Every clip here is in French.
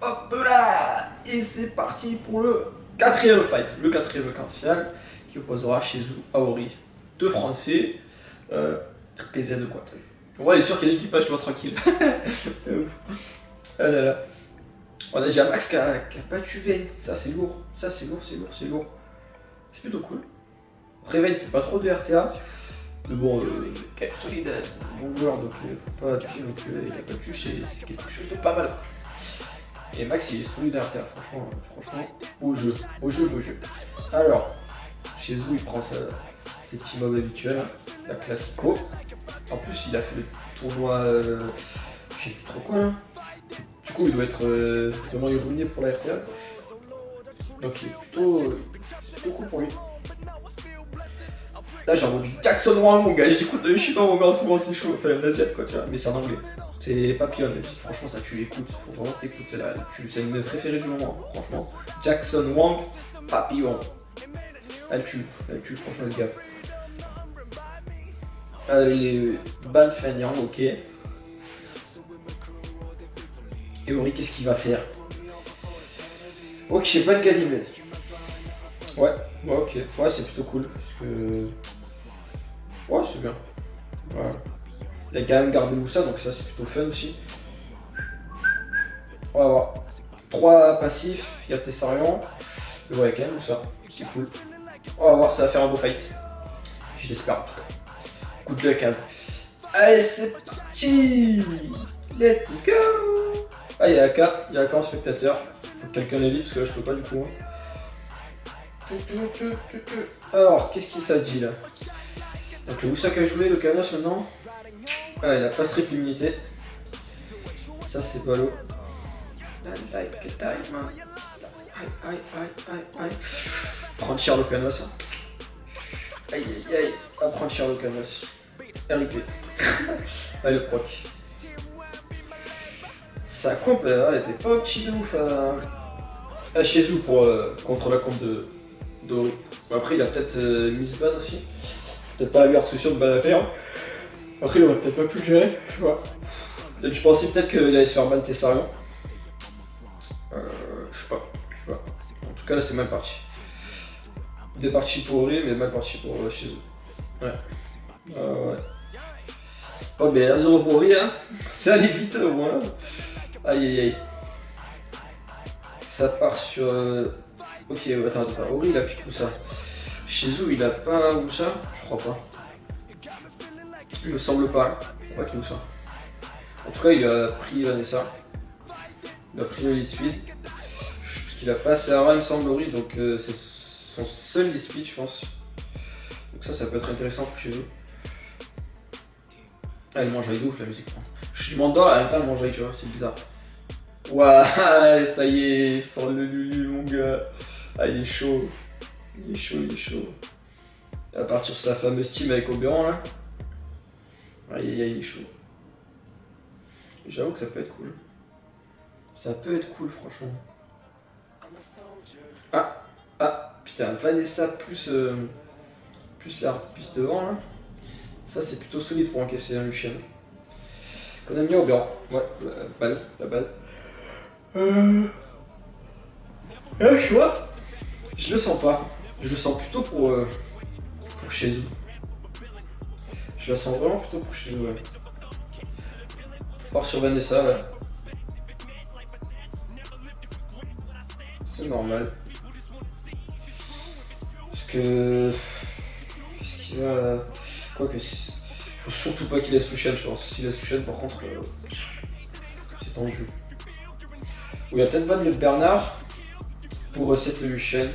Hop là. Et c'est parti pour le quatrième fight. Le quatrième quart de finale qui opposera Shizu Aori. Deux Français. RPZ quoi, t'as vu. Ouais, il est sûr qu'il y a l'équipage, tu vois, tranquille. C'est ouf. Ah là là. On a déjà Max qui a battu Vayne. Ça c'est lourd. Ça c'est lourd, c'est lourd, c'est lourd. C'est plutôt cool. Après Vayne fait pas trop de RTA. Mais bon, quand même solide, c'est un bon joueur, donc faut pas abuser non plus. Il a battu, c'est quelque chose de pas mal. Et Max il est solide à RTA, franchement, beau jeu, beau jeu, beau jeu. Alors, chez Zou il prend ses petits mobs habituels, la Classico. En plus il a fait le tournoi, je sais plus trop quoi là. Du coup il doit être vraiment ruiné pour la RTA. Donc il est c'est plutôt cool pour lui. Là j'ai entendu Jackson Wang mon gars, j'écoute, je suis dans mon gars en ce moment, c'est chaud, enfin l'Asiat quoi tu vois, mais c'est en anglais. C'est Papillon, mais franchement ça tu l'écoutes, faut vraiment que t'écoutes, c'est une de mes préférées du moment, franchement. Jackson Wang, Papillon. Elle tue, franchement ce gars. Allez, Ban Fenyang, ok. Et Ori qu'est-ce qu'il va faire? Ok, j'ai pas de Ganymède. Ouais, ok, ouais c'est plutôt cool, parce que... Ouais, c'est bien. Voilà. Il a quand même gardé Moussa, donc ça c'est plutôt fun aussi. On va voir. 3 passifs, il y a Tessarion. Mais ouais, quand même Moussa, c'est cool. On va voir, ça va faire un beau fight. Je l'espère en tout cas. Good luck, hein. Allez, c'est parti. Let's go. Ah, il y a AK en spectateur. Faut que quelqu'un les lit, parce que là je peux pas du coup. Alors, qu'est-ce qu'il s'est dit là? Donc le Woussak a joué, le Canos maintenant. Ah, il a pas strip l'immunité. Ça c'est ballot. Aïe. Prendre cher le Canos. Aïe. À prendre cher le Canos. RIP. Allez le proc. Sa comp elle était pas petit de ouf à Shizu pour contre la comp de Ori. Bon, après il a peut-être Miss Ban aussi. Peut-être pas la garde sociale de ban à faire. Après il aurait peut-être pas pu le gérer, je sais pas. Je pensais peut-être qu'il allait se faire ban Tessarion. Je sais pas. En tout cas là c'est mal parti. Des parties pour Ori mais mal parti pour Shizu. Ouais. Oh mais 1-0 pour Ori hein. Ça allait vite au moins. Aïe. Ça part sur... Ok, attends, Ori il a piqué où ça? Shizu il a pas où ça? Je crois pas. Il me semble pas. Je crois qu'il a où ça. En tout cas il a pris Vanessa. Il a pris le lead speed. Parce qu'il a pas assez à il me semble Ori, donc c'est son seul lead speed je pense. Donc ça peut être intéressant pour Shizu. Ah, elle mange de ouf la musique. Je m'endors à l'intérieur, elle mange tu vois, c'est bizarre. Ouah, ça y est, sans le Lulu mon gars. Ah il est chaud. Il est chaud. Il va partir sur sa fameuse team avec Oberon là. Aïe, il est chaud. J'avoue que ça peut être cool. Ça peut être cool franchement. Ah, putain, Vanessa plus la piste devant là. Ça c'est plutôt solide pour encaisser un Lucien. Qu'on a mis au Oberon. Ouais, la base. Là, tu vois, je le sens pas. Je le sens plutôt pour Shizu. Je la sens vraiment plutôt pour Shizu, ouais. Part sur Vanessa, ouais. C'est normal. Parce que... Qu'est-ce qu'il va... Quoique... Faut surtout pas qu'il laisse Lucien, je pense. S'il laisse Lucien, par contre... c'est en jeu. Ou il y a peut-être ban le Bernard pour reset le Lucien.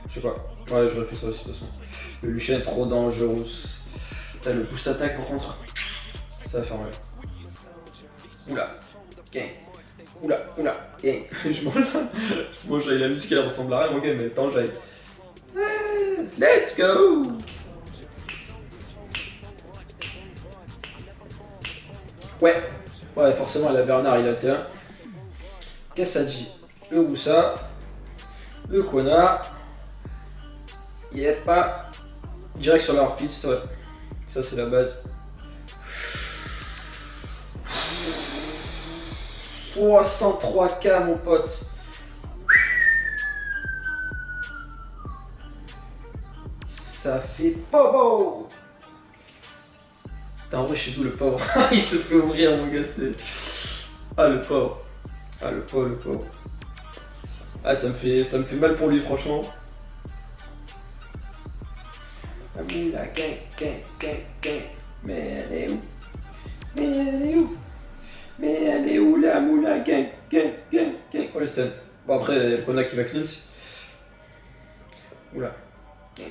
Je sais pas. Ouais, j'aurais fait ça aussi de toute façon. Le Lucien est trop dangereux. Putain, le boost attaque par contre, ça va faire mal. Oula, gang. Je mange la musique, elle ressemble à rien, mon gars, mais attends, j'aille. Let's go! Ouais, forcément, la Bernard, il a été un. Qu'est-ce que ça dit? Le Woussa, le Kona. Yep, pas. Direct sur la hors-piste, ouais. Ça, c'est la base. 63K mon pote. Ça fait bobo. T'as en vrai chez vous le pauvre. Il se fait ouvrir mon gars, c'est... Ah le pauvre. Ah le pauvre, le pauvre. Ah ça me fait mal pour lui franchement. La moula gang. Mais elle est où? Mais elle est où la moula gang. Oh le stun. Bon après il y a le Kona qui va cleanse. Oula. Gang.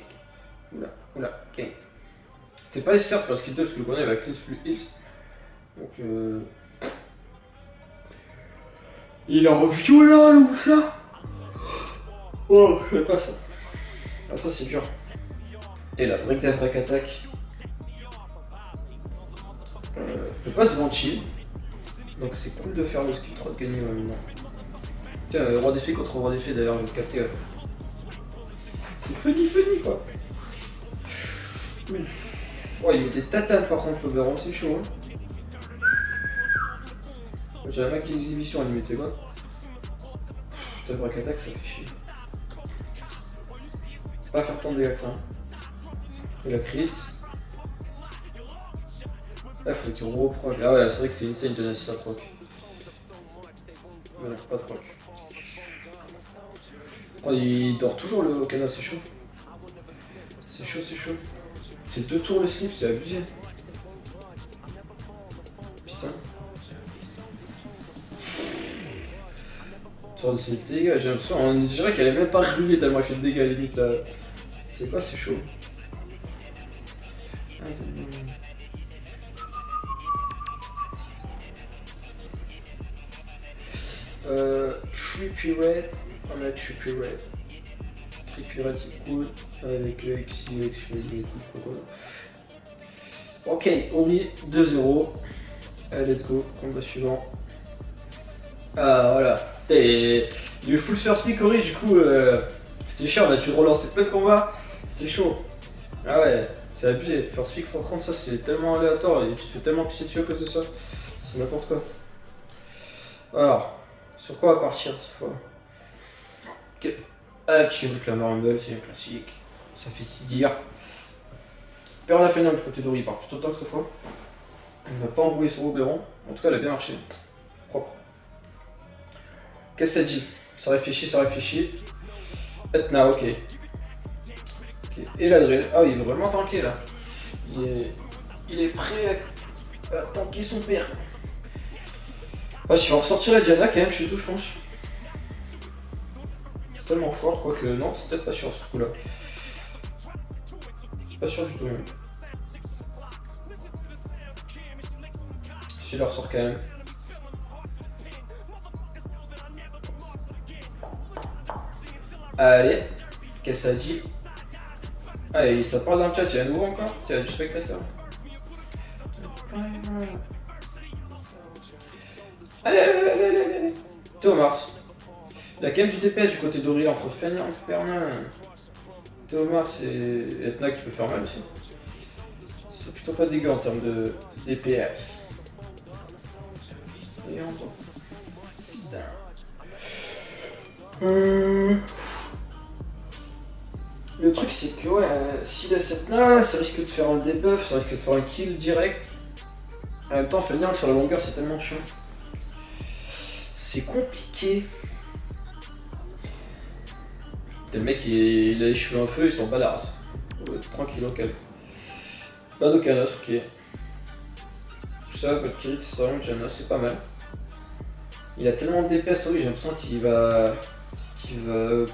C'était pas nécessaire de faire skill 2 parce que le Kona il va cleanse plus X. Donc il est en violent ou ça? Oh, je fais pas ça. Ah ça c'est dur. Et là, break dev, break attack. Je peux pas se chill. Donc c'est cool de faire le skill 3 de gagner maintenant. Tiens, roi d'effet contre roi d'effet d'ailleurs, je vais te capter. C'est funny quoi. Oh, il met des tatanes par contre, l'Oberon, c'est chaud. Hein. J'ai un mec d'exhibition à lui mettre quoi. Putain, break attack, ça fait chier. Pas faire tant de dégâts que ça. Et la crit. Là, faut qu'il reproc. Ah ouais, c'est vrai que c'est insane Genesis ça proc. Voilà, pas de proc. Oh, il dort toujours le Okana, c'est chaud. C'est chaud. C'est 2 tours le slip, c'est abusé. Putain. Sur ses dégâts, j'ai l'impression, on dirait qu'elle est même pas revenue tellement elle fait de dégâts limite là. C'est quoi, c'est chaud. Tripurate, on a Tripurate. Tripurate c'est cool, avec le XI, je sais pas quoi. Ok, Ori 2-0. Allez, let's go, combat suivant. Ah voilà, il y a eu full first pick Ori, du coup c'était chiant, on a dû relancer plein de combats, c'était chaud. Ah ouais, c'est abusé, first pick pour 30 ça c'est tellement aléatoire et tu te fais tellement pisser dessus à cause de ça, c'est n'importe quoi. Alors, sur quoi on va partir cette fois? Ok, petit Kendrick Lamar Rumble, c'est un classique, ça fait 6 dire. Perla Final du côté d'Ori, il part plutôt tard cette fois. Il ne va pas embrouiller sur Oberon, en tout cas elle a bien marché, propre. Qu'est-ce que ça dit? Ça réfléchit. Etna, ok. Et la drill. Ah, il veut vraiment tanker là. Il est prêt à tanker son père. Ah, je vais ressortir la Diana quand même chez eux, je pense. C'est tellement fort, quoique non, c'est peut-être pas sûr ce coup-là. Je suis pas sûr du tout. Même. Je la ressors quand même. Allez, qu'est-ce que ça dit? Allez, ça parle dans le chat, il y a un nouveau encore? Il y a du spectateur. Allez. Théomars. Il y a quand même du DPS du côté d'Ori entre Fenrir et Pernin. Théomars et Etna qui peut faire mal aussi. C'est plutôt pas dégueu en termes de DPS. Et on va. Sit down. Le truc c'est que ouais, s'il a cette là, ça risque de faire un debuff, ça risque de faire un kill direct. En même temps, Fenrir sur la longueur c'est tellement chiant. C'est compliqué. Le mec il a les cheveux en feu, il s'en bat la race. Tranquille, ok. Pas d'Okanos, ok. Ça, votre crit, ça, Janos, c'est pas mal. Il a tellement de DPS, oui, j'ai l'impression qu'il va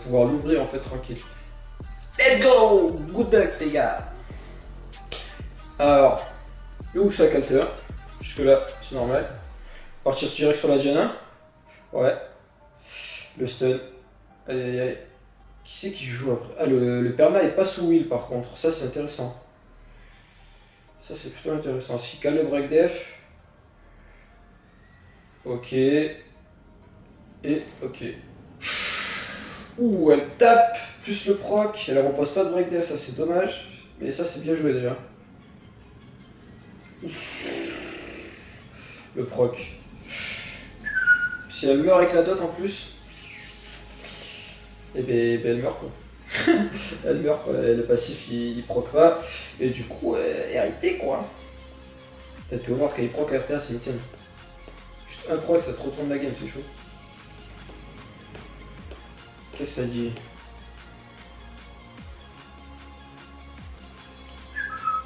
pouvoir l'ouvrir en fait tranquille. Let's go! Good luck les gars! Alors, où ça calter? Jusque là, c'est normal. Partir direct sur la Janna. Ouais. Le stun. Aïe. Qui c'est qui joue après? Ah, le Perna est pas sous Will par contre. Ça, c'est intéressant. Ça, c'est plutôt intéressant. S'il cale le break def. Ok. Et ok. Ouh, elle tape plus le proc. Elle repose pas de break def, ça c'est dommage. Mais ça, c'est bien joué déjà. Le proc. Si elle meurt avec la dot en plus, et ben elle meurt quoi. Elle meurt quoi, le passif il proc pas, et du coup RIP quoi. Peut-être que voir ce qu'elle proc à RTA c'est une tienne. Juste un proc ça te retourne la game, c'est chaud. Qu'est-ce que ça dit?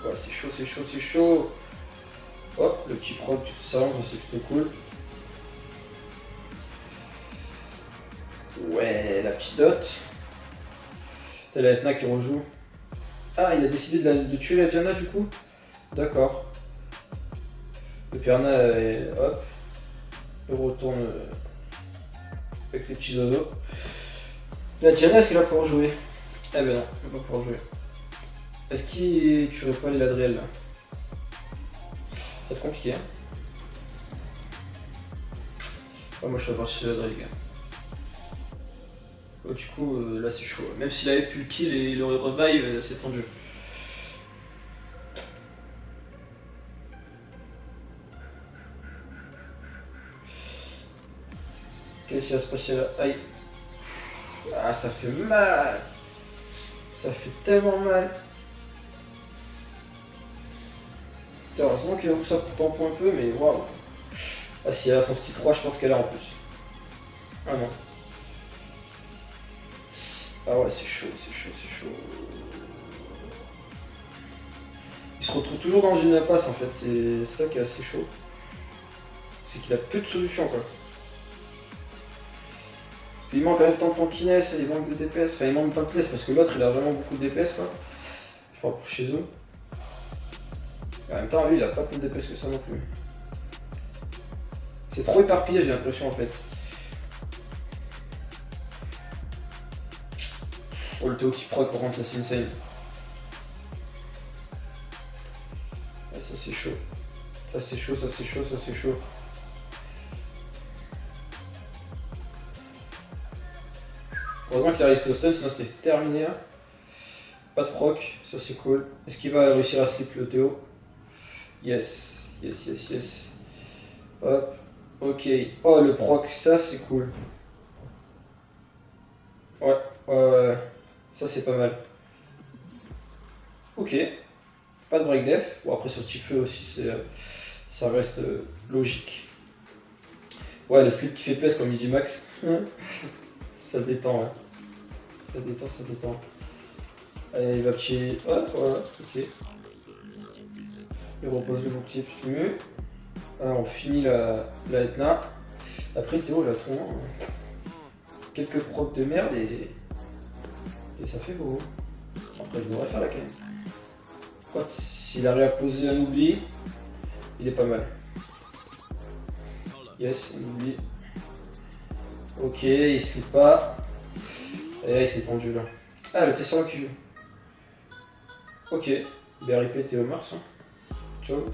Ouais c'est chaud, c'est chaud, c'est chaud. Hop, le petit proc, tu te salons, c'est plutôt cool. Ouais, la petite dot. T'as la Etna qui rejoue. Ah, il a décidé de tuer la Diana du coup. D'accord. Le Perna, hop. Il retourne avec les petits oiseaux. La Diana, est-ce qu'elle va pouvoir jouer? Eh ben non, elle va pas pouvoir jouer. Est-ce qu'il tuerait pas les Ladriel là? Ça va être compliqué. Hein. Oh, moi je serais parti sur Ladriel, les gars. Oh, du coup, là c'est chaud. Même s'il avait pu le kill et le revive, c'est tendu. Qu'est-ce qui va se passer là? Aïe. Ah, ça fait mal. Ça fait tellement mal. Putain, heureusement qu'il a ça pour tampon un peu, mais waouh. Ah, si elle a son ski 3, je pense qu'elle a en plus. Ah non. Ah ouais, c'est chaud, c'est chaud, c'est chaud. Il se retrouve toujours dans une impasse en fait, c'est ça qui est assez chaud. C'est qu'il a peu de solutions quoi. Parce qu'il manque quand même tant de tankiness, il manque de DPS, enfin il manque de tankiness parce que l'autre il a vraiment beaucoup de DPS quoi. Je parle pour chez eux. Et en même temps lui il a pas tant de DPS que ça non plus. C'est trop éparpillé j'ai l'impression en fait. Oh le Théo qui proc par contre ça c'est insane. Ah, ça c'est chaud. Ça c'est chaud, ça c'est chaud, ça c'est chaud. Heureusement qu'il a resté au stun, sinon c'était terminé. Hein. Pas de proc, ça c'est cool. Est-ce qu'il va réussir à slip le Théo? Yes, yes, yes, yes. Hop, ok. Oh le proc, ça c'est cool. Ouais, ouais. Ça c'est pas mal. Ok. Pas de break def. Bon après sur type feu aussi ça reste logique. Ouais le slip qui fait PS comme il dit Max. Ça détend hein. Ça détend, ça détend. Allez il va petit. Hop voilà, ok. Il repose le bouclier plus mieux. Alors, on finit la Etna. Après Théo il a trop quelques procs de merde et ça fait beau. Après je devrais faire la canne. S'il arrive à poser un oubli, il est pas mal. Yes, un oubli. Ok, il slip pas. Et là il s'est tendu là. Ah le Tesserant qui joue. Ok, BRIP Théo Mars. Hein. Ciao.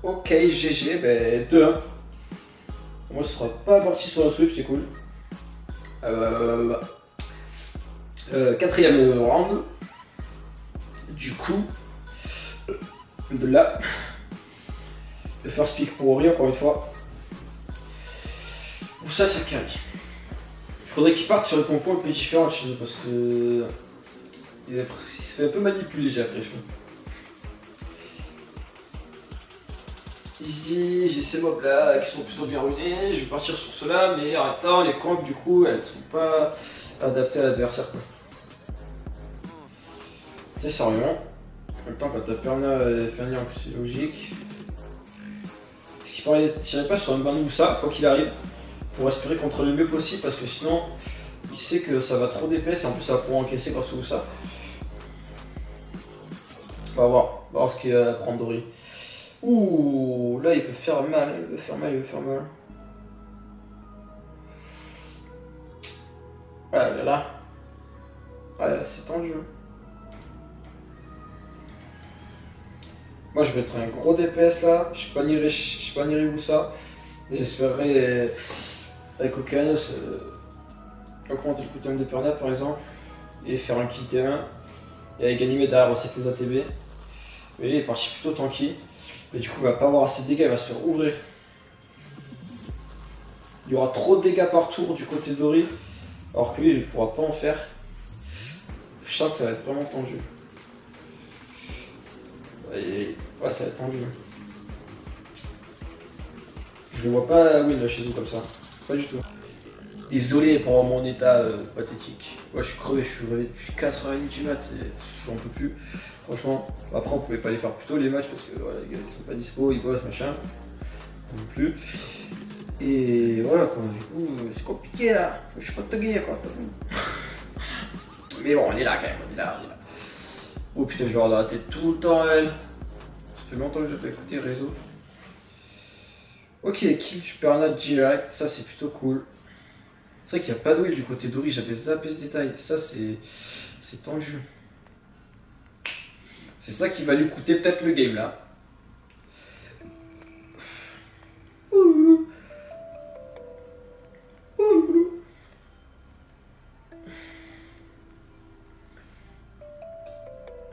Ok, GG, ben 2-1. Moi ce sera pas parti sur la sweep, c'est cool. Quatrième round. Du coup, de là, le first pick pour Ori encore une fois. Ou ça carry. Il faudrait qu'il parte sur le tampon un peu différent chez eux parce que il se fait un peu manipuler j'ai l'impression. Ici, j'ai ces mobs là qui sont plutôt bien ruinés, je vais partir sur ceux-là, mais attends, les camps du coup elles sont pas adaptées à l'adversaire quoi. C'est sérieux. En même temps quand t'as Perna et Ferniank c'est logique. Est-ce qu'il tirait pas sur un ban ou ça, quoi qu'il arrive, pour espérer contrôler le mieux possible parce que sinon il sait que ça va trop DPS et en plus ça va pouvoir encaisser grâce au ça. On va voir ce qu'il va prendre Ori. Ouh, là il veut faire mal, il veut faire mal, il veut faire mal. Ah là là. Ah là c'est tendu. Moi je vais mettre un gros DPS là, je panierai où ça. J'espérerais avec Okanos augmenter le cooldown de Perna par exemple. Et faire un kill T1. Et avec Ganymede derrière reset les ATB. Mais il est parti plutôt tanky. Mais du coup il va pas avoir assez de dégâts, il va se faire ouvrir. Il y aura trop de dégâts par tour du côté d'Ori, alors que lui il ne pourra pas en faire. Je sens que ça va être vraiment tendu. Et... ouais, ça va être tendu. Je le vois pas win chez eux comme ça. Pas du tout. Désolé pour mon état pathétique. Ouais, je suis crevé, je suis réveillé depuis 4h30 du mat, j'en peux plus. Franchement, après on pouvait pas les faire plus tôt les matchs parce que voilà, les gars ils sont pas dispo, ils bossent, machin. Non plus. Et voilà quoi, du coup c'est compliqué là. Je suis fatigué quoi. Mais bon, on est là quand même, on est là. Oh putain, je vais avoir dans la tête tout le temps elle. Ça fait longtemps que je vais pas écouter réseau. Ok, kill Supernat direct, ça c'est plutôt cool. C'est vrai qu'il n'y a pas d'oil du côté d'Ori, j'avais zappé ce détail. Ça c'est tendu. C'est ça qui va lui coûter peut-être le game là.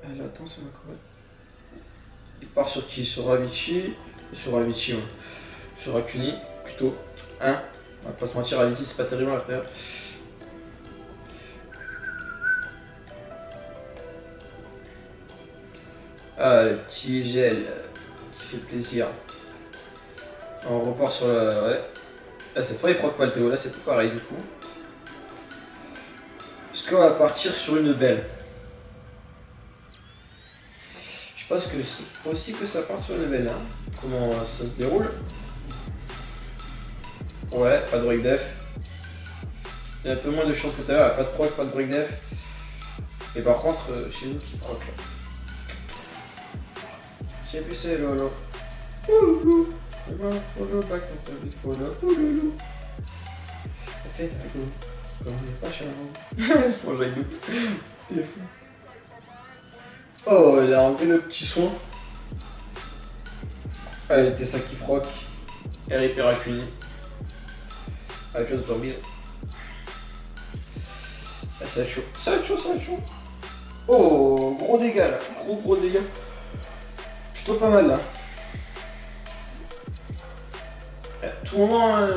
Elle attend, ça va quoi. Il part sur qui? Sur Avicii. Sur Avicii, ouais. Sur Akuni, plutôt. Hein? On va pas se mentir, Avicii c'est pas terrible à l'intérieur. Ah, le petit gel qui fait plaisir. On repart sur la... ouais. Là, cette fois il proc pas le Théo, là c'est tout pareil du coup. Parce qu'on va partir sur une belle. Je pense que c'est aussi que ça parte sur une belle. Hein. Comment ça se déroule? Ouais, pas de break def. Il y a un peu moins de chance que tout à l'heure, pas de proc, pas de break def. Et par contre, chez nous qui proc là. J'ai vu c'est lolo. Ouloulou. Follow back dans ta vie, follow. Ouloulou. Ça fait la go. Comme on est pas charmant. Je mange avec ouf. T'es fou. Oh, il a enlevé le petit soin. Allez, t'es ça qui proc. RIP Racuni. I just believe. Ah, ça va être chaud. Ça va être chaud, ça va être chaud. Oh, gros dégâts là. Gros dégâts. Plutôt pas mal là. À tout moment, à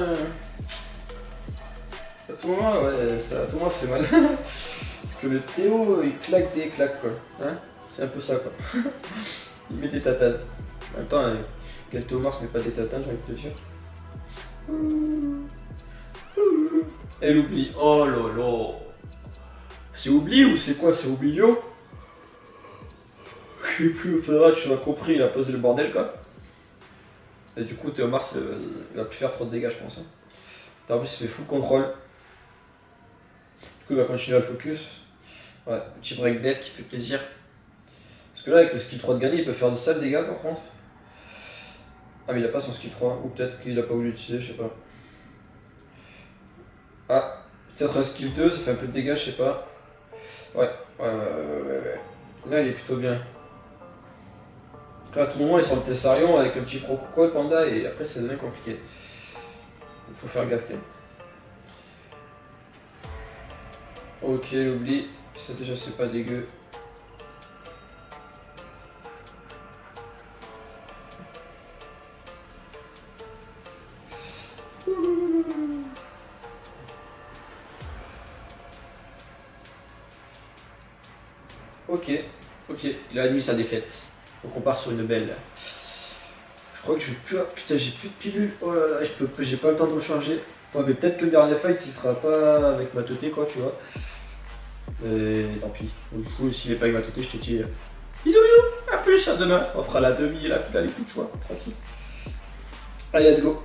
tout moment, ouais, ça, à tout moment ça fait mal. Parce que le Théo, il claque des claques quoi. Hein, c'est un peu ça quoi. Il met des tatanes. En même temps, quel Théo Mars met pas des tatanes, j'ai envie de te dire. Elle oublie. Oh lolo. C'est oubli ou c'est quoi? C'est oublio? Je sais plus, faudra que tu m'as compris, il a posé le bordel quoi. Et du coup, Théo Mars il va plus faire trop de dégâts, je pense. Hein. T'as vu, il se fait full contrôle. Du coup, il va continuer à le focus. Ouais, petit break dev qui fait plaisir. Parce que là, avec le skill 3 de gagner, il peut faire de sales dégâts par contre. Ah, mais il a pas son skill 3, ou peut-être qu'il a pas voulu l'utiliser, je sais pas. Ah, peut-être un skill 2, ça fait un peu de dégâts, je sais pas. Ouais. Là, il est plutôt bien. Après, à tout moment, il est sur le Tessarion avec un petit Proco, le panda, et après, ça devient compliqué. Il faut faire gaffe quand même. Ok, l'oubli. Ça, déjà, c'est pas dégueu. Ok, il a admis sa défaite. Donc on part sur une belle. Je crois que je vais plus. Putain, j'ai plus de pilules. Oh là là, j'ai pas le temps de recharger. Ouais, mais peut-être que le dernier fight il sera pas avec ma teuté quoi, tu vois. Et tant pis. Du coup, s'il est pas avec ma teuté, je te dis bisous, à plus, à demain. On fera la demi et la finale et tout, tu vois, tranquille. Allez, let's go.